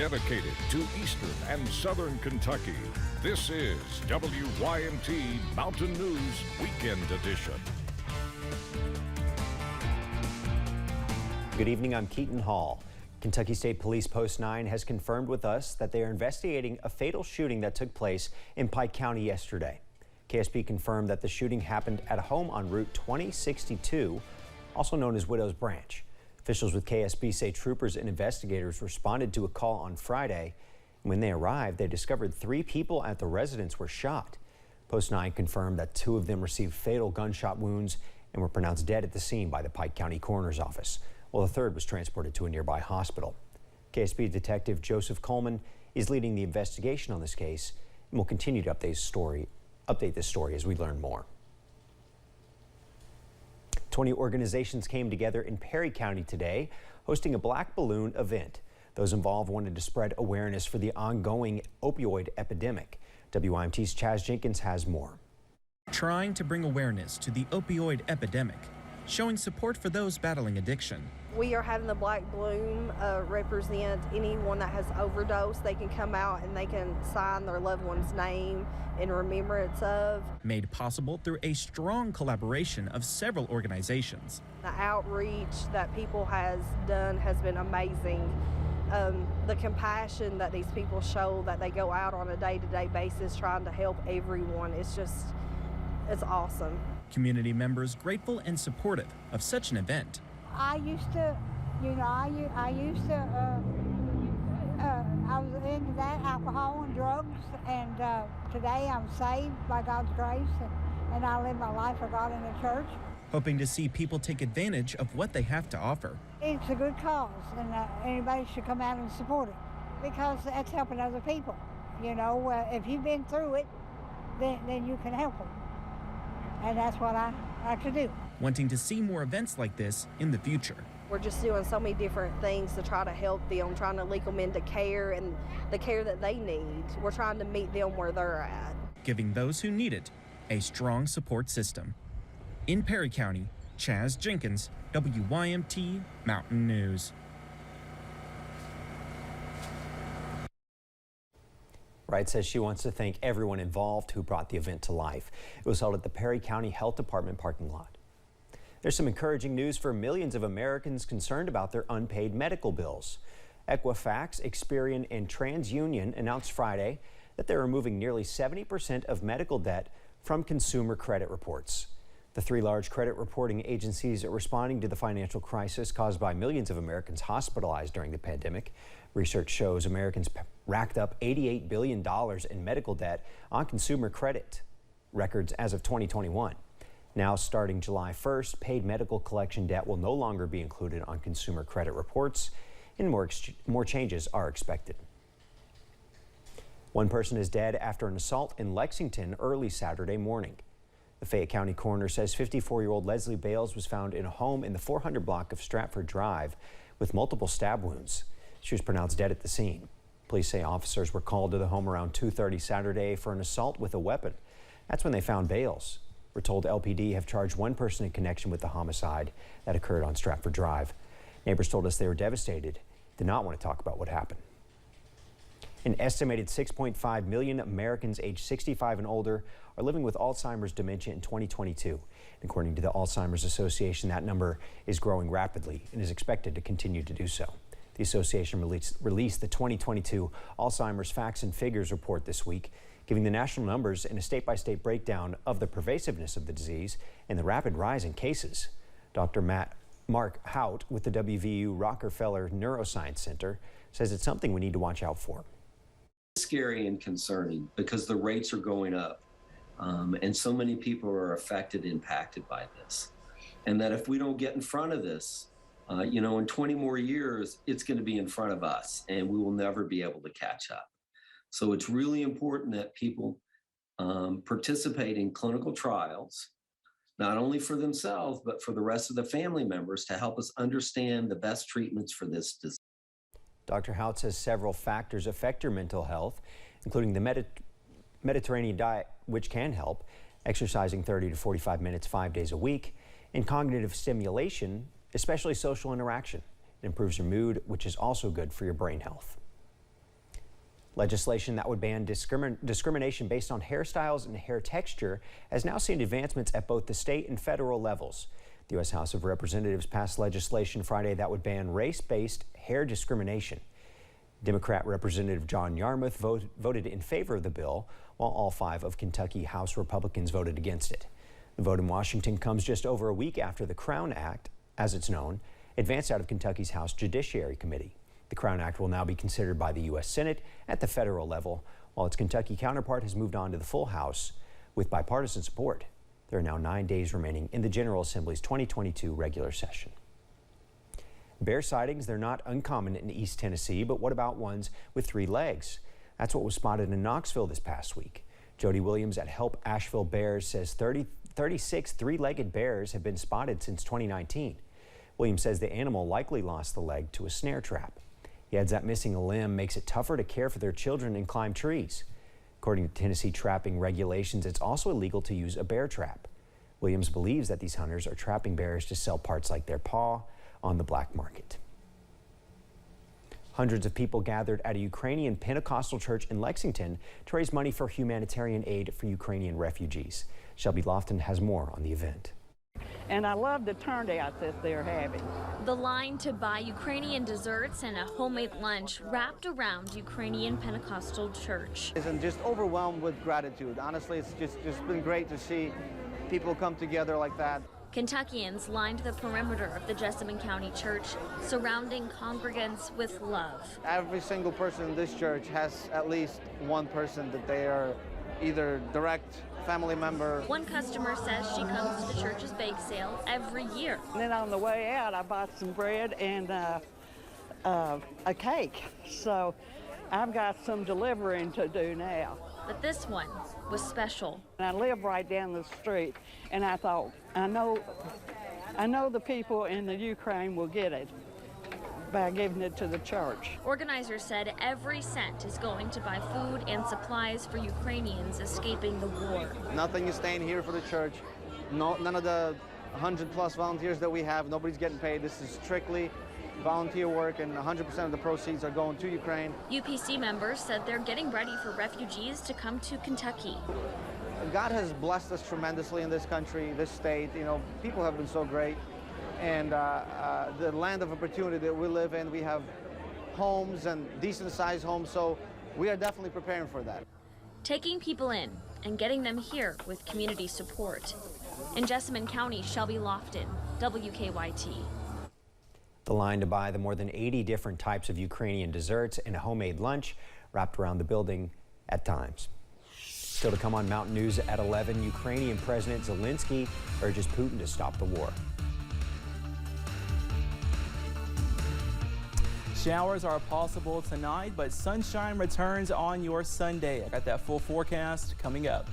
dedicated to Eastern and Southern Kentucky. This is WYMT Mountain News Weekend Edition. Good evening, I'm Keaton Hall. Kentucky State Police Post 9 has confirmed with us that they are investigating a fatal shooting that took place in Pike County yesterday. KSP confirmed that the shooting happened at a home on Route 2062, also known as Widow's Branch. Officials with KSP say troopers and investigators responded to a call on Friday. When they arrived, they discovered 3 people at the residence were shot. Post 9 confirmed that 2 of them received fatal gunshot wounds and were pronounced dead at the scene by the Pike County Coroner's Office, while the 3rd was transported to a nearby hospital. KSP Detective Joseph Coleman is leading the investigation on this case and will continue to update this story as we learn more. 20 organizations came together in Perry County today, hosting a black balloon event. Those involved wanted to spread awareness for the ongoing opioid epidemic. WYMT's Chaz Jenkins has more. Trying to bring awareness to the opioid epidemic, showing support for those battling addiction. We are having the Black Balloon represent anyone that has overdosed. They can come out and they can sign their loved one's name in remembrance of. Made possible through a strong collaboration of several organizations. The outreach that people has done has been amazing. The compassion that these people show, that they go out on a day-to-day basis trying to help everyone, it's awesome. Community members grateful and supportive of such an event. I used to, I was into that, alcohol and drugs, and today I'm saved by God's grace, and I live my life for God in the church. Hoping to see people take advantage of what they have to offer. It's a good cause, and anybody should come out and support it, because that's helping other people. If you've been through it, then you can help them. And that's what I like to do. Wanting to see more events like this in the future. We're just doing so many different things to try to help them, trying to link them into care and the care that they need. We're trying to meet them where they're at. Giving those who need it a strong support system. In Perry County, Chaz Jenkins, WYMT Mountain News. Wright says she wants to thank everyone involved who brought the event to life. It was held at the Perry County Health Department parking lot. There's some encouraging news for millions of Americans concerned about their unpaid medical bills. Equifax, Experian, and TransUnion announced Friday that they're removing nearly 70% of medical debt from consumer credit reports. The 3 large credit reporting agencies are responding to the financial crisis caused by millions of Americans hospitalized during the pandemic. Research shows Americans racked up $88 billion in medical debt on consumer credit records as of 2021. Now, starting July 1st, paid medical collection debt will no longer be included on consumer credit reports, and more changes are expected. One person is dead after an assault in Lexington early Saturday morning. The Fayette County coroner says 54-year-old Leslie Bales was found in a home in the 400 block of Stratford Drive with multiple stab wounds. She was pronounced dead at the scene. Police say officers were called to the home around 2:30 Saturday for an assault with a weapon. That's when they found Bales. We're told LPD have charged 1 person in connection with the homicide that occurred on Stratford Drive. Neighbors told us they were devastated, did not want to talk about what happened. An estimated 6.5 million Americans aged 65 and older are living with Alzheimer's dementia in 2022. According to the Alzheimer's Association, that number is growing rapidly and is expected to continue to do so. The association released the 2022 Alzheimer's Facts and Figures report this week, giving the national numbers and a state-by-state breakdown of the pervasiveness of the disease and the rapid rise in cases. Dr. Mark Hout with the WVU Rockefeller Neuroscience Center says it's something we need to watch out for. Scary and concerning because the rates are going up, and so many people are affected, impacted by this. And that if we don't get in front of this, in 20 more years, it's going to be in front of us and we will never be able to catch up. So it's really important that people participate in clinical trials, not only for themselves, but for the rest of the family members to help us understand the best treatments for this disease. Dr. Hout says several factors affect your mental health, including the Mediterranean diet, which can help, exercising 30 to 45 minutes 5 days a week, and cognitive stimulation, especially social interaction. It improves your mood, which is also good for your brain health. Legislation that would ban discrimination based on hairstyles and hair texture has now seen advancements at both the state and federal levels. The U.S. House of Representatives passed legislation Friday that would ban race-based hair discrimination. Democrat Representative John Yarmouth voted in favor of the bill, while all 5 of Kentucky House Republicans voted against it. The vote in Washington comes just over a week after the Crown Act, as it's known, advanced out of Kentucky's House Judiciary Committee. The Crown Act will now be considered by the U.S. Senate at the federal level, while its Kentucky counterpart has moved on to the full House with bipartisan support. There are now 9 days remaining in the General Assembly's 2022 regular session. Bear sightings, they're not uncommon in East Tennessee, but what about ones with 3 legs? That's what was spotted in Knoxville this past week. Jody Williams at Help Asheville Bears says 36 three-legged bears have been spotted since 2019. Williams says the animal likely lost the leg to a snare trap. He adds that missing a limb makes it tougher to care for their children and climb trees. According to Tennessee trapping regulations, it's also illegal to use a bear trap. Williams believes that these hunters are trapping bears to sell parts like their paw on the black market. Hundreds of people gathered at a Ukrainian Pentecostal church in Lexington to raise money for humanitarian aid for Ukrainian refugees. Shelby Lofton has more on the event. And I love the turnout that they're having. The line to buy Ukrainian desserts and a homemade lunch wrapped around Ukrainian Pentecostal church. I'm just overwhelmed with gratitude. Honestly, it's just been great to see people come together like that. Kentuckians lined the perimeter of the Jessamine County Church, surrounding congregants with love. Every single person in this church has at least one person that they are either direct family member. One customer says she comes to the church's bake sale every year. And then on the way out, I bought some bread and a cake. So I've got some delivering to do now. But this one was special. And I live right down the street, and I thought, I know the people in the Ukraine will get it by giving it to the church. Organizers said every cent is going to buy food and supplies for Ukrainians escaping the war. Nothing is staying here for the church. None of the 100+ volunteers that we have, nobody's getting paid. This is strictly volunteer work, and 100% of the proceeds are going to Ukraine. UPC members said they're getting ready for refugees to come to Kentucky. God has blessed us tremendously in this country, this state. You know, people have been so great. And the land of opportunity that we live in, we have homes and decent-sized homes, so we are definitely preparing for that. Taking people in and getting them here with community support. In Jessamine County, Shelby Lofton, WKYT. The line to buy the more than 80 different types of Ukrainian desserts and a homemade lunch wrapped around the building at times. Still to come on Mountain News at 11, Ukrainian President Zelensky urges Putin to stop the war. Showers are possible tonight, but sunshine returns on your Sunday. I got that full forecast coming up.